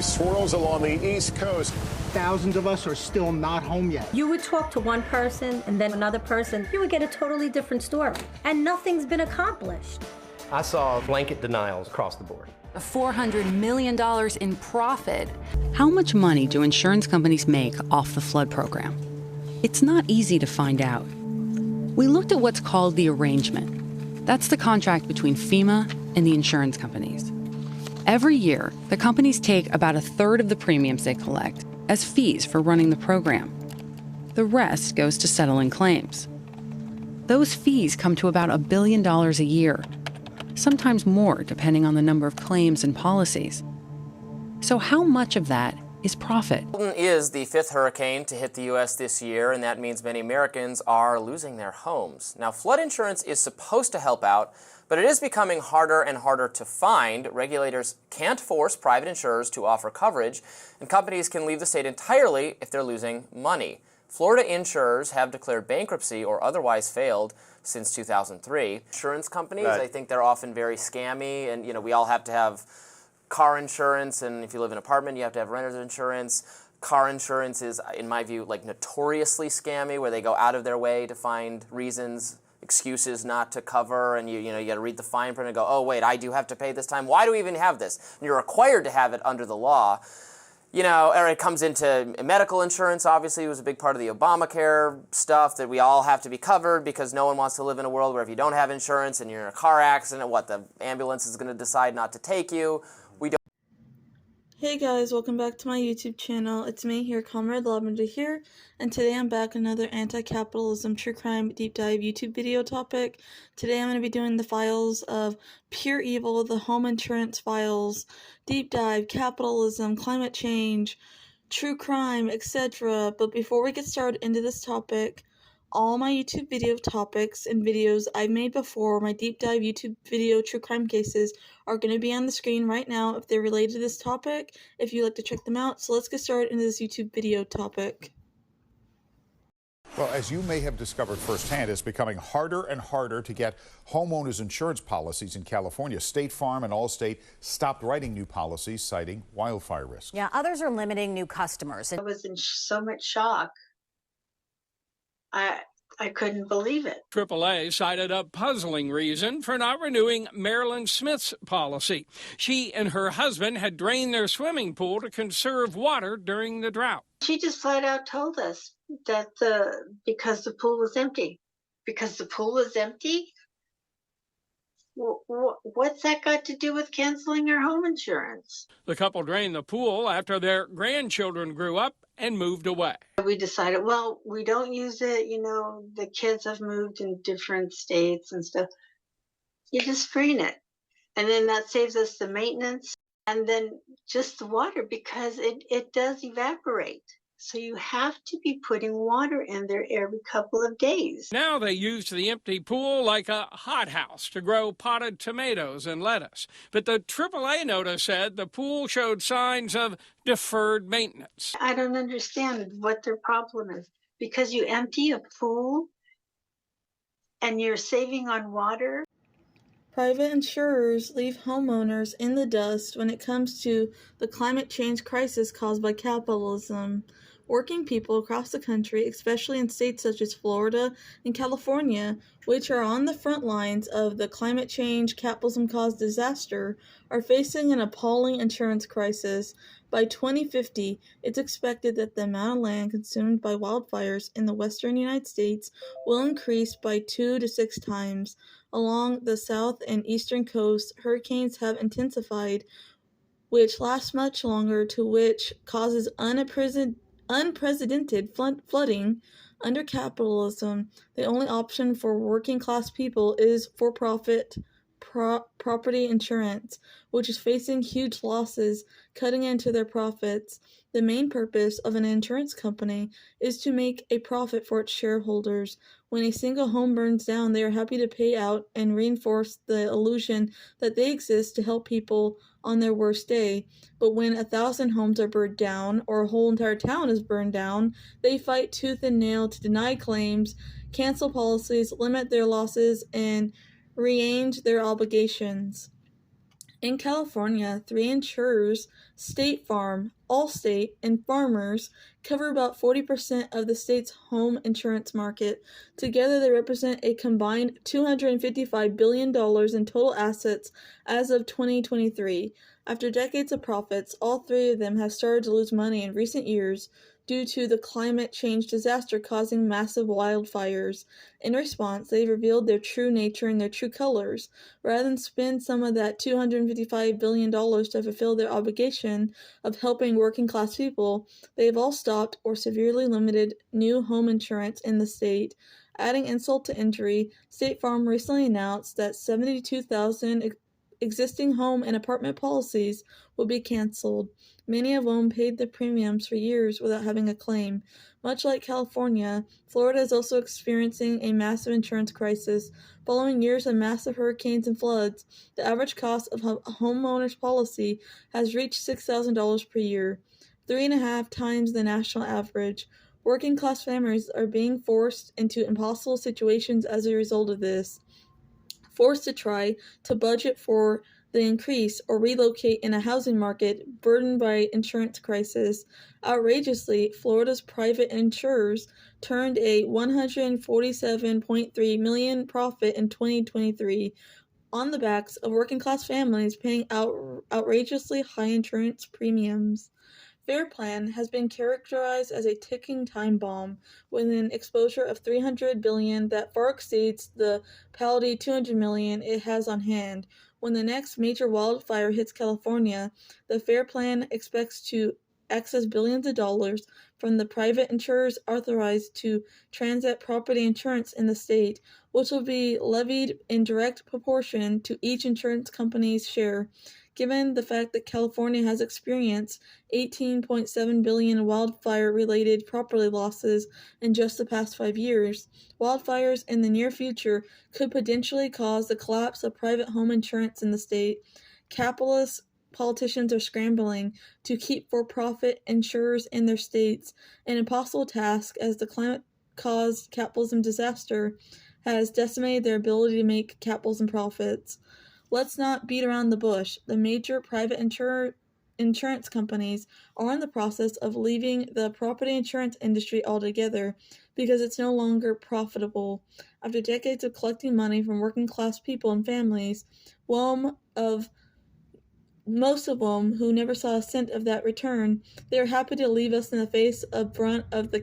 swirls along the East Coast. Thousands of us are still not home yet. You would talk to one person and then another person. You would get a totally different story. And nothing's been accomplished. I saw blanket denials across the board. $400 million in profit. How much money do insurance companies make off the flood program? It's not easy to find out. We looked at what's called the arrangement. That's the contract between FEMA and the insurance companies. Every year, the companies take about a third of the premiums they collect as fees for running the program. The rest goes to settling claims. Those fees come to about $1 billion a year, sometimes more depending on the number of claims and policies. So how much of that is profit? Milton is the 5th hurricane to hit the U.S. this year, and that means many Americans are losing their homes. Now, flood insurance is supposed to help out, but it is becoming harder and harder to find. Regulators can't force private insurers to offer coverage, and companies can leave the state entirely if they're losing money. Florida insurers have declared bankruptcy or otherwise failed since 2003. Insurance companies, I think they're often very scammy, and we all have to have car insurance, and if you live in an apartment, you have to have renter's insurance. Car insurance is, in my view, notoriously scammy, where they go out of their way to find reasons, excuses not to cover, and you got to read the fine print and go, oh wait, I do have to pay this time. Why do we even have this? And you're required to have it under the law. Or it comes into medical insurance. Obviously, it was a big part of the Obamacare stuff that we all have to be covered because no one wants to live in a world where if you don't have insurance and you're in a car accident, the ambulance is going to decide not to take you. Hey guys, welcome back to my YouTube channel. It's me here, Comrade Lavender here, and today I'm back with another anti-capitalism true crime deep dive YouTube video topic. Today I'm going to be doing the files of pure evil, the home insurance files, deep dive, capitalism, climate change, true crime, etc. But before we get started into this topic, all my YouTube video topics and videos I've made before, my deep dive YouTube video true crime cases, are going to be on the screen right now if they're related to this topic, if you'd like to check them out. So let's get started into this YouTube video topic. Well, as you may have discovered firsthand, it's becoming harder and harder to get homeowners insurance policies in California. State Farm and Allstate stopped writing new policies, citing wildfire risk. Yeah, others are limiting new customers. I was in so much shock. I couldn't believe it. AAA cited a puzzling reason for not renewing Marilyn Smith's policy. She and her husband had drained their swimming pool to conserve water during the drought. She just flat out told us that because the pool was empty. Because the pool was empty? What's that got to do with canceling our home insurance? The couple drained the pool after their grandchildren grew up and moved away. We decided, well, we don't use it, the kids have moved in different states and stuff. You just screen it. And then that saves us the maintenance and then just the water because it does evaporate. So you have to be putting water in there every couple of days. Now they used the empty pool like a hothouse to grow potted tomatoes and lettuce. But the AAA notice said the pool showed signs of deferred maintenance. I don't understand what their problem is. Because you empty a pool and you're saving on water. Private insurers leave homeowners in the dust when it comes to the climate change crisis caused by capitalism. Working people across the country, especially in states such as Florida and California, which are on the front lines of the climate change capitalism-caused disaster, are facing an appalling insurance crisis. By 2050, it's expected that the amount of land consumed by wildfires in the western United States will increase by 2 to 6 times. Along the south and eastern coast, hurricanes have intensified, which lasts much longer, to which causes unprecedented flooding. Under capitalism, the only option for working-class people is for-profit property insurance, which is facing huge losses, cutting into their profits. The main purpose of an insurance company is to make a profit for its shareholders. When a single home burns down, they are happy to pay out and reinforce the illusion that they exist to help people on their worst day. But when 1,000 homes are burned down, or a whole entire town is burned down, they fight tooth and nail to deny claims, cancel policies, limit their losses, and rearrange their obligations. In California, 3 insurers, State Farm, Allstate, and Farmers, cover about 40% of the state's home insurance market. Together, they represent a combined $255 billion in total assets as of 2023. After decades of profits, all 3 of them have started to lose money in recent years due to the climate change disaster causing massive wildfires. In response, they've revealed their true nature and their true colors. Rather than spend some of that $255 billion to fulfill their obligation of helping working class people, they've all stopped or severely limited new home insurance in the state. Adding insult to injury, State Farm recently announced that 72,000 existing home and apartment policies will be canceled. Many of them paid their premiums for years without having a claim. Much like California, Florida is also experiencing a massive insurance crisis. Following years of massive hurricanes and floods, the average cost of a homeowner's policy has reached $6,000 per year, 3.5 times the national average. Working class families are being forced into impossible situations as a result of this, forced to try to budget for the increase or relocate in a housing market burdened by insurance crisis. Outrageously, Florida's private insurers turned a $147.3 million profit in 2023 on the backs of working class families paying outrageously high insurance premiums. Fair Plan has been characterized as a ticking time bomb with an exposure of $300 billion that far exceeds the paltry $200 million it has on hand. When the next major wildfire hits California, the Fair Plan expects to access billions of dollars from the private insurers authorized to transit property insurance in the state, which will be levied in direct proportion to each insurance company's share. Given the fact that California has experienced $18.7 billion in wildfire-related property losses in just the past 5 years, wildfires in the near future could potentially cause the collapse of private home insurance in the state. Capitalist politicians are scrambling to keep for-profit insurers in their states, an impossible task as the climate-caused capitalism disaster has decimated their ability to make capitalism profits. Let's not beat around the bush. The major private insurance companies are in the process of leaving the property insurance industry altogether because it's no longer profitable. After decades of collecting money from working class people and families, most of them who never saw a cent of that return, they are happy to leave us in the face of brunt of the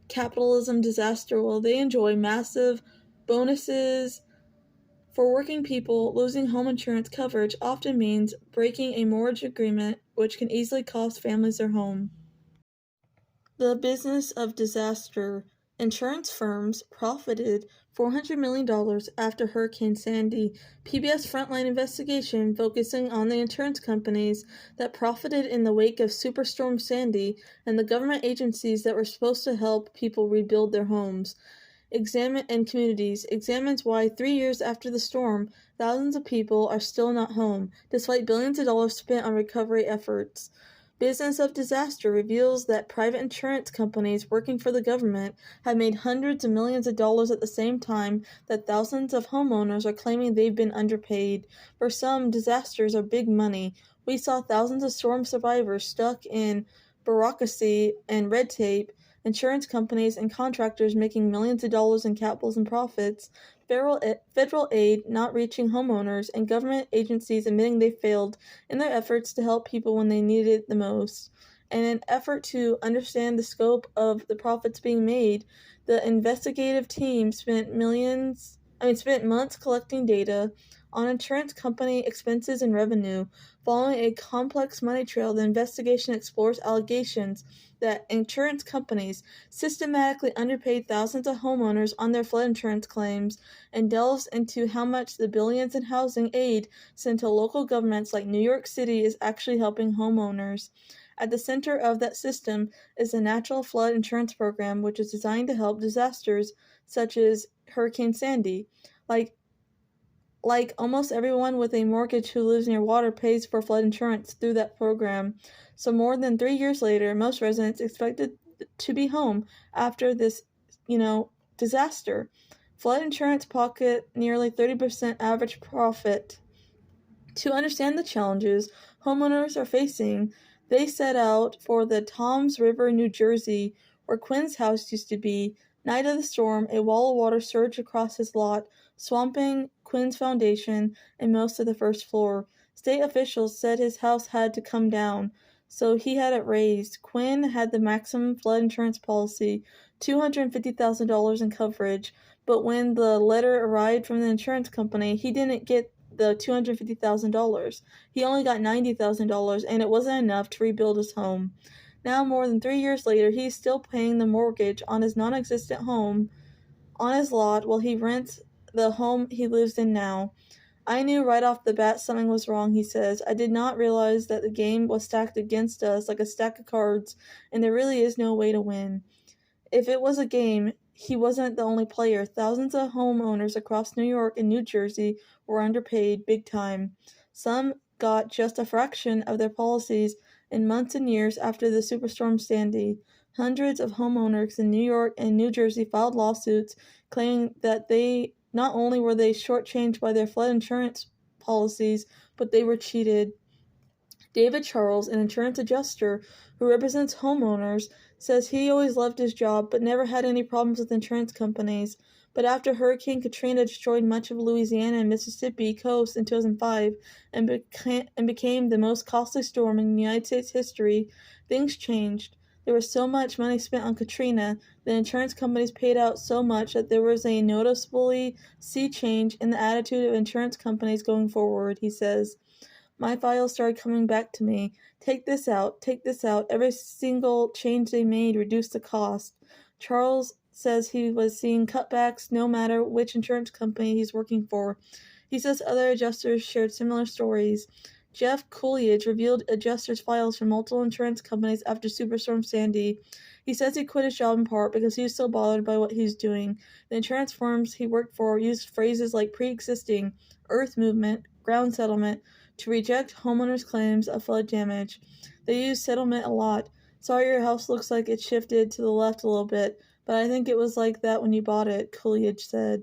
capitalism disaster while they enjoy massive bonuses. For working people, losing home insurance coverage often means breaking a mortgage agreement, which can easily cost families their home. The business of disaster. Insurance firms profited $400 million after Hurricane Sandy. PBS Frontline investigation focusing on the insurance companies that profited in the wake of Superstorm Sandy and the government agencies that were supposed to help people rebuild their homes. Communities examines why 3 years after the storm, thousands of people are still not home, despite billions of dollars spent on recovery efforts. Business of Disaster reveals that private insurance companies working for the government have made hundreds of millions of dollars at the same time that thousands of homeowners are claiming they've been underpaid. For some, disasters are big money. We saw thousands of storm survivors stuck in bureaucracy and red tape, insurance companies and contractors making millions of dollars in capitalism profits, federal aid not reaching homeowners, and government agencies admitting they failed in their efforts to help people when they needed it the most. In an effort to understand the scope of the profits being made, the investigative team spent months collecting data on insurance company expenses and revenue. Following a complex money trail, the investigation explores allegations that insurance companies systematically underpaid thousands of homeowners on their flood insurance claims and delves into how much the billions in housing aid sent to local governments like New York City is actually helping homeowners. At the center of that system is the Natural Flood Insurance Program, which is designed to help disasters such as Hurricane Sandy. Like almost everyone with a mortgage who lives near water pays for flood insurance through that program. So more than 3 years later, most residents expected to be home after this, disaster. Flood insurance pocket nearly 30% average profit. To understand the challenges homeowners are facing, they set out for the Toms River, New Jersey, where Quinn's house used to be. Night of the storm, a wall of water surged across his lot, swamping Quinn's foundation and most of the first floor. State officials said his house had to come down, so he had it raised. Quinn had the maximum flood insurance policy, $250,000 in coverage, but when the letter arrived from the insurance company, he didn't get the $250,000. He only got $90,000, and it wasn't enough to rebuild his home. Now, more than 3 years later, he's still paying the mortgage on his non-existent home on his lot while he rents the home he lives in now. I knew right off the bat something was wrong, he says. I did not realize that the game was stacked against us like a stack of cards, and there really is no way to win. If it was a game, he wasn't the only player. Thousands of homeowners across New York and New Jersey were underpaid big time. Some got just a fraction of their policies in months and years after the Superstorm Sandy. Hundreds of homeowners in New York and New Jersey filed lawsuits claiming that they not only were they shortchanged by their flood insurance policies, but they were cheated. David Charles, an insurance adjuster who represents homeowners, says he always loved his job but never had any problems with insurance companies. But after Hurricane Katrina destroyed much of Louisiana and Mississippi coast in 2005 and became the most costly storm in United States history, things changed. There was so much money spent on Katrina, the insurance companies paid out so much that there was a noticeably sea change in the attitude of insurance companies going forward, he says. My files started coming back to me. Take this out, take this out. Every single change they made reduced the cost. Charles says he was seeing cutbacks no matter which insurance company he's working for. He says other adjusters shared similar stories. Jeff Coolidge revealed adjusters' files from multiple insurance companies after Superstorm Sandy. He says he quit his job in part because he was so bothered by what he was doing. The insurance firms he worked for used phrases like pre-existing, earth movement, ground settlement to reject homeowners' claims of flood damage. They used settlement a lot. Sorry your house looks like it shifted to the left a little bit, but I think it was like that when you bought it, Coolidge said.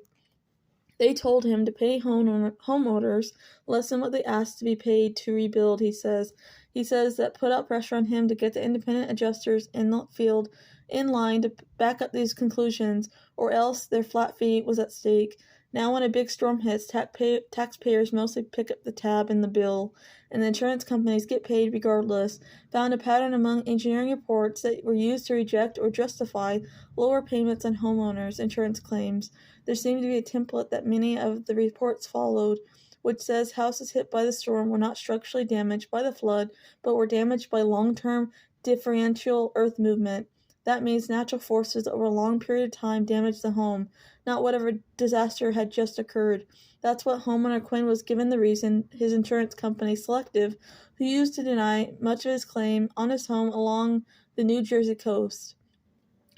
They told him to pay homeowners less than what they asked to be paid to rebuild, he says. He says that put out pressure on him to get the independent adjusters in the field in line to back up these conclusions, or else their flat fee was at stake. Now when a big storm hits, taxpayers mostly pick up the tab in the bill, and the insurance companies get paid regardless. Found a pattern among engineering reports that were used to reject or justify lower payments on homeowners' insurance claims. There seemed to be a template that many of the reports followed, which says houses hit by the storm were not structurally damaged by the flood, but were damaged by long-term differential earth movement. That means natural forces over a long period of time damaged the home, not whatever disaster had just occurred. That's what homeowner Quinn was given the reason his insurance company, Selective, who used to deny much of his claim on his home along the New Jersey coast.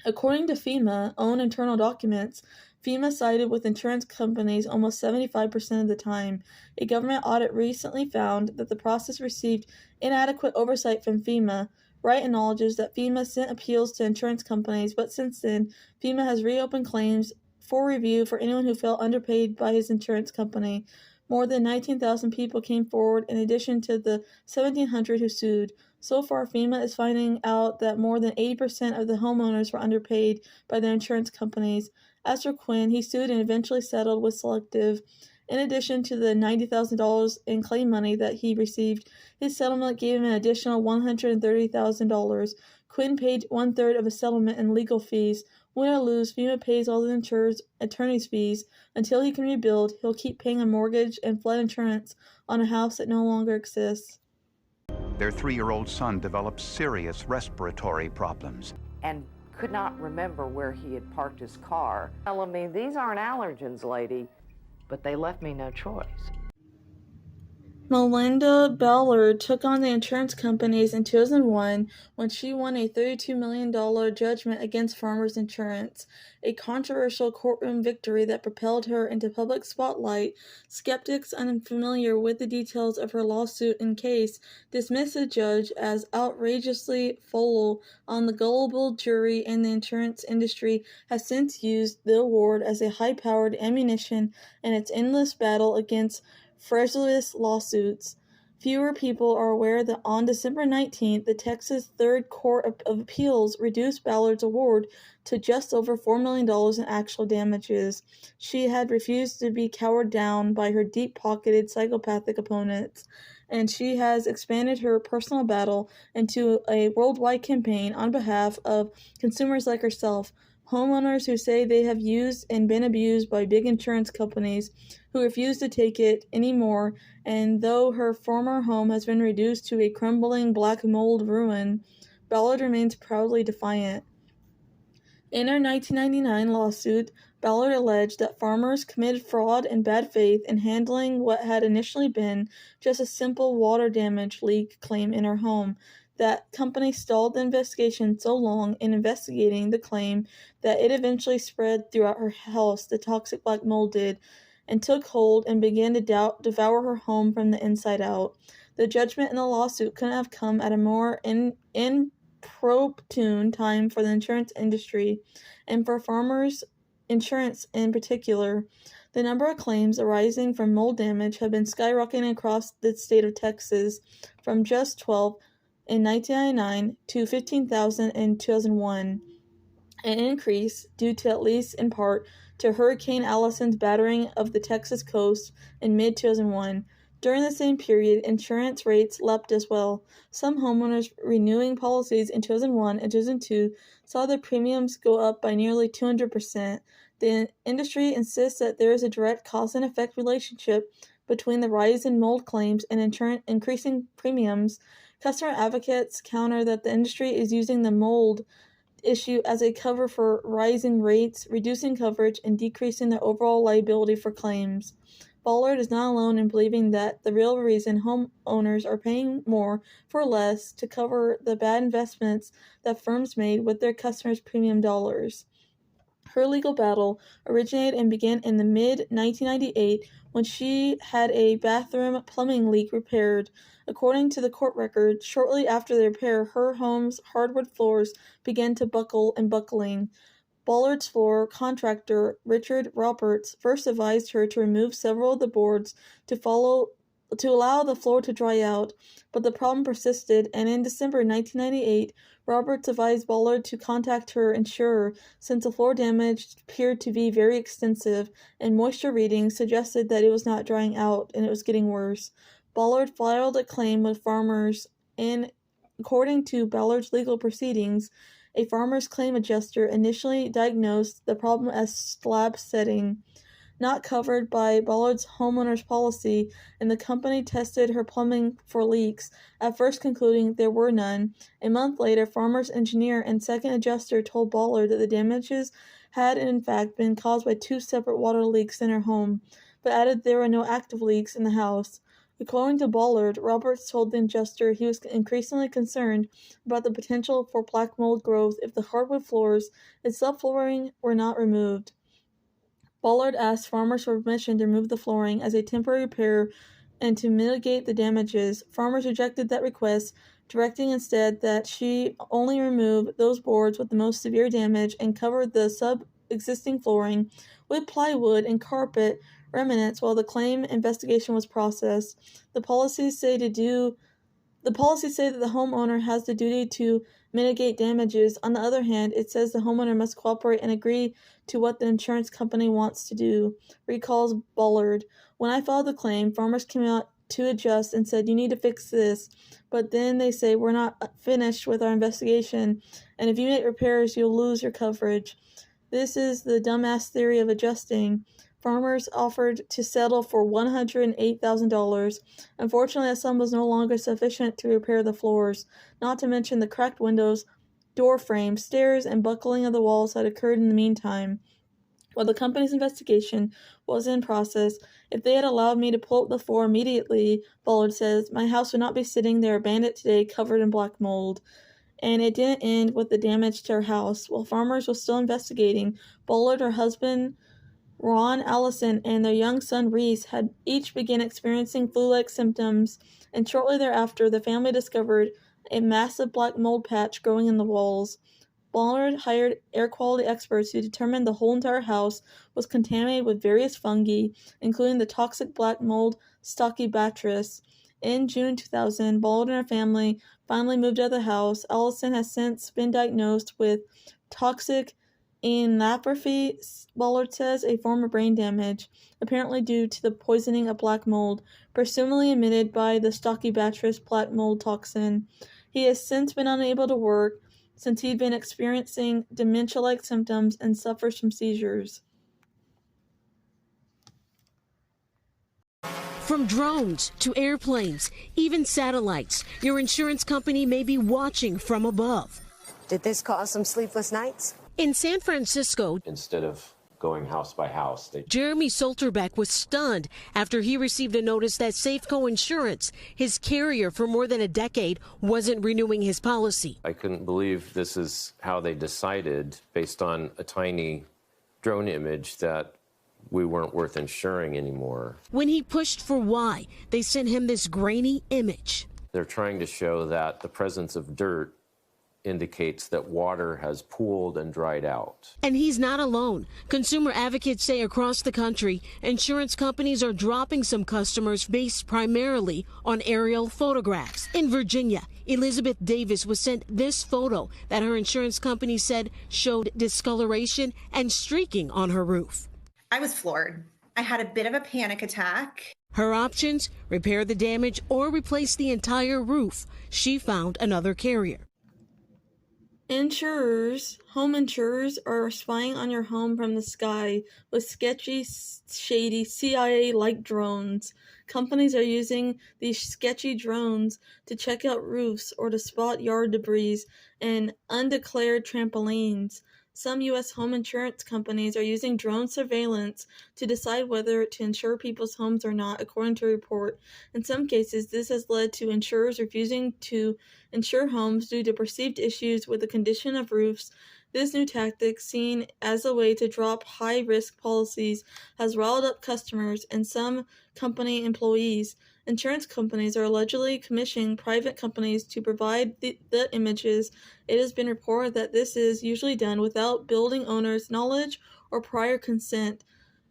According to FEMA own internal documents, FEMA sided with insurance companies almost 75% of the time. A government audit recently found that the process received inadequate oversight from FEMA. Wright acknowledges that FEMA sent appeals to insurance companies, but since then, FEMA has reopened claims for review for anyone who felt underpaid by his insurance company. More than 19,000 people came forward in addition to the 1,700 who sued. So far, FEMA is finding out that more than 80% of the homeowners were underpaid by their insurance companies. As for Quinn, he sued and eventually settled with Selective. In addition to the $90,000 in claim money that he received, his settlement gave him an additional $130,000. Quinn paid one-third of his settlement in legal fees. Win or lose, FEMA pays all the insurer's attorney's fees. Until he can rebuild, he'll keep paying a mortgage and flood insurance on a house that no longer exists. Their 3-year-old son developed serious respiratory problems. And could not remember where he had parked his car. Telling me, these aren't allergens, lady, but they left me no choice. Melinda Ballard took on the insurance companies in 2001 when she won a $32 million judgment against Farmers Insurance, a controversial courtroom victory that propelled her into public spotlight. Skeptics unfamiliar with the details of her lawsuit and case dismissed the judge as outrageously full on the gullible jury, and the insurance industry has since used the award as a high-powered ammunition in its endless battle against frivolous lawsuits. Fewer people are aware that on December 19th, the Texas Third Court of Appeals reduced Ballard's award to just over $4 million in actual damages. She had refused to be cowered down by her deep-pocketed psychopathic opponents, and she has expanded her personal battle into a worldwide campaign on behalf of consumers like herself, homeowners who say they have used and been abused by big insurance companies who refuse to take it anymore, and though her former home has been reduced to a crumbling black mold ruin, Ballard remains proudly defiant. In her 1999 lawsuit, Ballard alleged that farmers committed fraud and bad faith in handling what had initially been just a simple water damage leak claim in her home. That company stalled the investigation so long in investigating the claim that it eventually spread throughout her house, the toxic black mold did, and took hold and began to devour her home from the inside out. The judgment in the lawsuit couldn't have come at a more inopportune time for the insurance industry, and for farmers' insurance in particular. The number of claims arising from mold damage have been skyrocketing across the state of Texas, from just 12 in 1999 to 15,000 in 2001, an increase due to, at least in part, to Hurricane Allison's battering of the Texas coast in mid-2001. During the same period, insurance rates leapt as well. Some homeowners renewing policies in 2001 and 2002 saw their premiums go up by nearly 200%. The industry insists that there is a direct cause and effect relationship between the rise in mold claims and increasing premiums. Customer advocates counter that the industry is using the mold issue as a cover for rising rates, reducing coverage, and decreasing the overall liability for claims. Ballard is not alone in believing that the real reason homeowners are paying more for less to cover the bad investments that firms made with their customers' premium dollars. Her legal battle originated and began in the mid-1998 when she had a bathroom plumbing leak repaired. According to the court record, shortly after the repair, her home's hardwood floors began to buckle and buckling. Ballard's floor contractor, Richard Roberts, first advised her to remove several of the boards to allow the floor to dry out, but the problem persisted, and in December 1998, Roberts advised Ballard to contact her insurer since the floor damage appeared to be very extensive, and moisture readings suggested that it was not drying out and it was getting worse. Ballard filed a claim with farmers, and according to Ballard's legal proceedings, a farmer's claim adjuster initially diagnosed the problem as slab setting, not covered by Ballard's homeowner's policy, and the company tested her plumbing for leaks, at first concluding there were none. A month later, farmer's engineer and second adjuster told Ballard that the damages had in fact been caused by two separate water leaks in her home, but added there were no active leaks in the house. According to Ballard, Roberts told the adjuster he was increasingly concerned about the potential for black mold growth if the hardwood floors and subflooring were not removed. Ballard asked farmers for permission to remove the flooring as a temporary repair and to mitigate the damages. Farmers rejected that request, directing instead that she only remove those boards with the most severe damage and cover the sub-existing flooring with plywood and carpet remnants while the claim investigation was processed. The policies say that the homeowner has the duty to mitigate damages. On the other hand, it says the homeowner must cooperate and agree to what the insurance company wants to do, recalls Ballard. When I filed the claim, farmers came out to adjust and said, "You need to fix this," but then they say, "We're not finished with our investigation, and if you make repairs, you'll lose your coverage." This is the dumbass theory of adjusting. Farmers offered to settle for $108,000. Unfortunately, that sum was no longer sufficient to repair the floors, not to mention the cracked windows, door frames, stairs, and buckling of the walls had occurred in the meantime. While the company's investigation was in process, if they had allowed me to pull up the floor immediately, Ballard says, my house would not be sitting there abandoned today covered in black mold. And it didn't end with the damage to her house. While farmers were still investigating, Ballard, her husband, Ron Allison, and their young son Reese had each begun experiencing flu-like symptoms, and shortly thereafter the family discovered a massive black mold patch growing in the walls. Ballard hired air quality experts who determined the whole entire house was contaminated with various fungi, including the toxic black mold Stachybotrys. In June 2000, Ballard and her family finally moved out of the house. Allison has since been diagnosed with toxic encephalopathy, Ballard says, a form of brain damage, apparently due to the poisoning of black mold, presumably emitted by the Stachybotrys black mold toxin. He has since been unable to work since he'd been experiencing dementia-like symptoms and suffers from seizures. From drones to airplanes, even satellites, your insurance company may be watching from above. Did this cause some sleepless nights? In San Francisco, instead of going house by house, Jeremy Solterbeck was stunned after he received a notice that Safeco Insurance, his carrier for more than a decade, wasn't renewing his policy. I couldn't believe this is how they decided, based on a tiny drone image, that we weren't worth insuring anymore. When he pushed for why, they sent him this grainy image. They're trying to show that the presence of dirt indicates that water has pooled and dried out. And he's not alone. Consumer advocates say across the country, insurance companies are dropping some customers based primarily on aerial photographs. In Virginia, Elizabeth Davis was sent this photo that her insurance company said showed discoloration and streaking on her roof. I was floored. I had a bit of a panic attack. Her options: repair the damage or replace the entire roof. She found another carrier. Home insurers are spying on your home from the sky with sketchy, shady CIA-like drones. Companies are using these sketchy drones to check out roofs or to spot yard debris and undeclared trampolines. Some U.S. home insurance companies are using drone surveillance to decide whether to insure people's homes or not, according to a report. In some cases, this has led to insurers refusing to insure homes due to perceived issues with the condition of roofs. This new tactic, seen as a way to drop high-risk policies, has riled up customers and some company employees. Insurance companies are allegedly commissioning private companies to provide the images. It has been reported that this is usually done without building owners' knowledge or prior consent.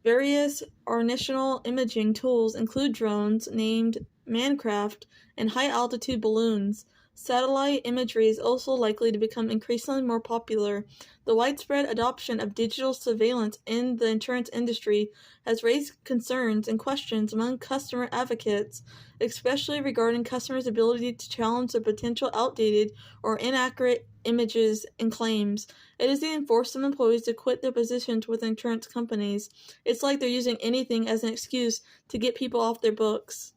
Various artificial imaging tools include drones named Mancraft and high-altitude balloons. Satellite imagery is also likely to become increasingly more popular. The widespread adoption of digital surveillance in the insurance industry has raised concerns and questions among customer advocates, especially regarding customers' ability to challenge the potential outdated or inaccurate images and claims. It is being forced some employees to quit their positions with insurance companies. It's like they're using anything as an excuse to get people off their books.